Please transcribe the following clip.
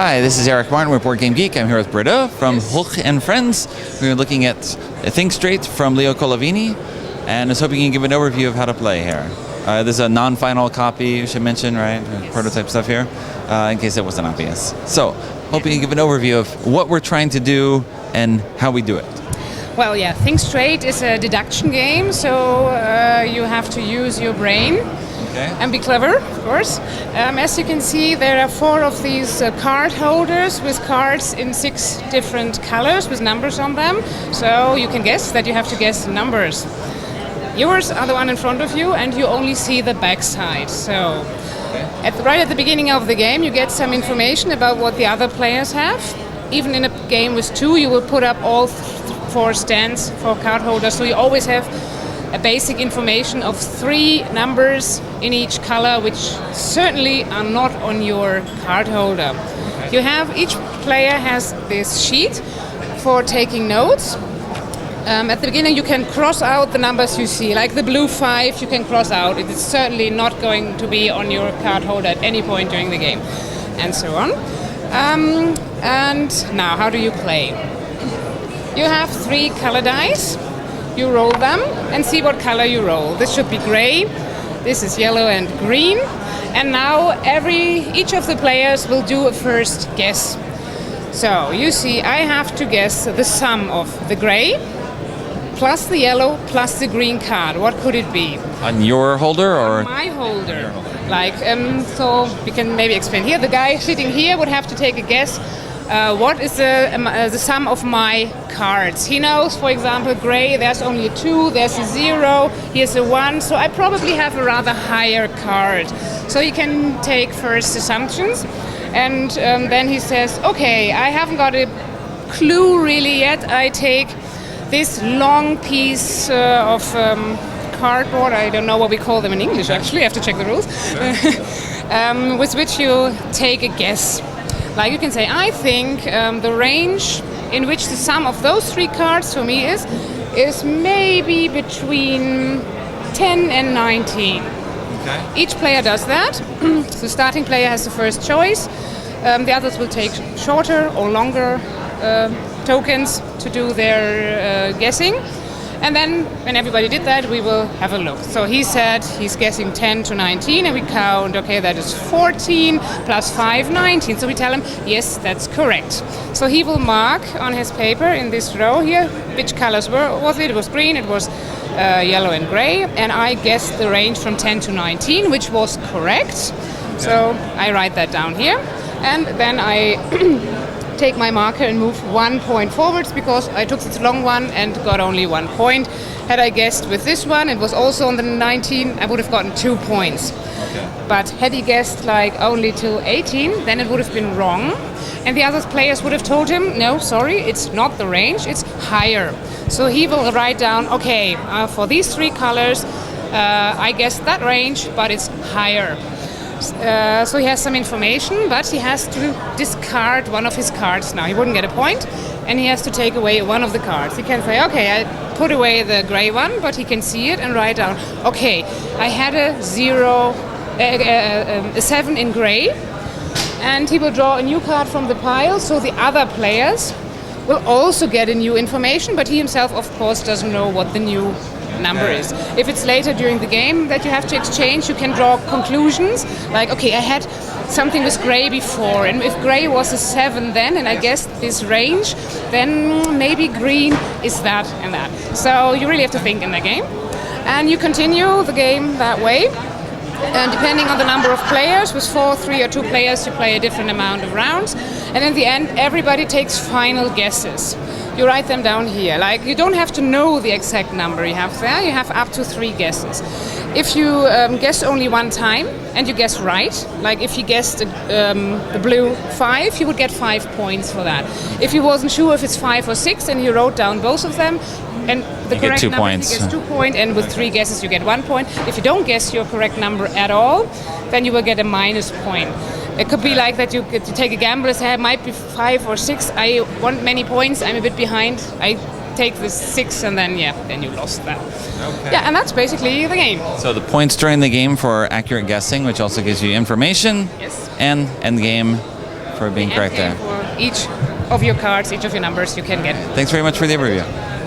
Hi, this is Eric Martin with Board Game Geek. I'm here with Britta from Hoch and Friends. We're looking at Str8 from Leo Colavini, and I was hoping you can give an overview of how to play here. This is a non-final copy, you should mention, right? Prototype stuff here, in case it wasn't obvious. So, hoping you can give an overview of what we're trying to do and how we do it. Well, yeah, Str8 is a deduction game, so you have to use your brain. Okay. And be clever, of course. As you can see, there are 4 of these card holders with cards in 6 different colors with numbers on them. So you can guess that you have to guess the numbers. Yours are the one in front of you, and you only see the back side. So right at the beginning of the game, you get some information about what the other players have. Even in a game with 2, you will put up all 4 stands for card holders. So you always have a basic information of 3 numbers in each color, which certainly are not on your card holder. You have, each player has this sheet for taking notes. At the beginning you can cross out the numbers you see, like the blue 5 you can cross out. It is certainly not going to be on your card holder at any point during the game, and so on. And now, how do you play? You have 3 color dice. You roll them and see what color you roll. This should be gray, this is yellow and green. And now each of the players will do a first guess. So you see, I have to guess the sum of the gray plus the yellow plus the green card. What could it be? On your holder or? On my holder. Like, so we can maybe explain here. The guy sitting here would have to take a guess. What is the sum of my cards? He knows, for example, gray, there's only a 2, there's a 0, here's a 1, so I probably have a rather higher card. So he can take first assumptions, and then he says, okay, I haven't got a clue really yet. I take this long piece of cardboard, I don't know what we call them in English actually, I have to check the rules, with which you take a guess. Like you can say, I think the range in which the sum of those 3 cards for me is maybe between 10 and 19. Okay. Each player does that. The starting player has the first choice. The others will take shorter or longer tokens to do their guessing. And then, when everybody did that, we will have a look. So he said he's guessing 10 to 19, and we count, okay, that is 14 plus 5, 19. So we tell him, yes, that's correct. So he will mark on his paper in this row here, which colors was it? It was green, it was yellow and gray, and I guessed the range from 10 to 19, which was correct. Okay. So I write that down here, and then I take my marker and move 1 point forwards, because I took this long one and got only 1 point. Had I guessed with this one, it was also on the 19, I would have gotten 2 points. Okay. But had he guessed like only till 18, then it would have been wrong. And the other players would have told him, no, sorry, it's not the range, it's higher. So he will write down, okay, for these 3 colors, I guessed that range, but it's higher. So he has some information, but he has to discard one of his cards now. He wouldn't get a point, and he has to take away one of the cards. He can say, okay, I put away the gray one, but he can see it and write down, okay, I had a 7 in gray, and he will draw a new card from the pile, so the other players will also get a new information, but he himself, of course, doesn't know what the new number is. If it's later during the game that you have to exchange, you can draw conclusions, like, okay, I had something with gray before, and if gray was a 7 then, and I guessed this range, then maybe green is that and that. So you really have to think in the game, and you continue the game that way. And depending on the number of players, with 4, 3 or 2 players, you play a different amount of rounds, and in the end everybody takes final guesses. You write them down here. Like, you don't have to know the exact number you have there. You have up to 3 guesses. If you guess only 1 time and you guess right, like if you guessed the blue 5, you would get 5 points for that. If you wasn't sure if it's 5 or 6 and you wrote down both of them, and the you correct get 2 number, points. you get 2 points, and with 3 guesses you get 1 point. If you don't guess your correct number at all, then you will get a minus point. It could be like that you take a gamble and say, it might be 5 or 6, I want many points, I'm a bit behind, I take the 6, and then you lost that. Okay. Yeah, and that's basically the game. So the points during the game for accurate guessing, which also gives you information, yes, and end game for being correct there. For each of your cards, each of your numbers, you can get. Thanks very much for the overview.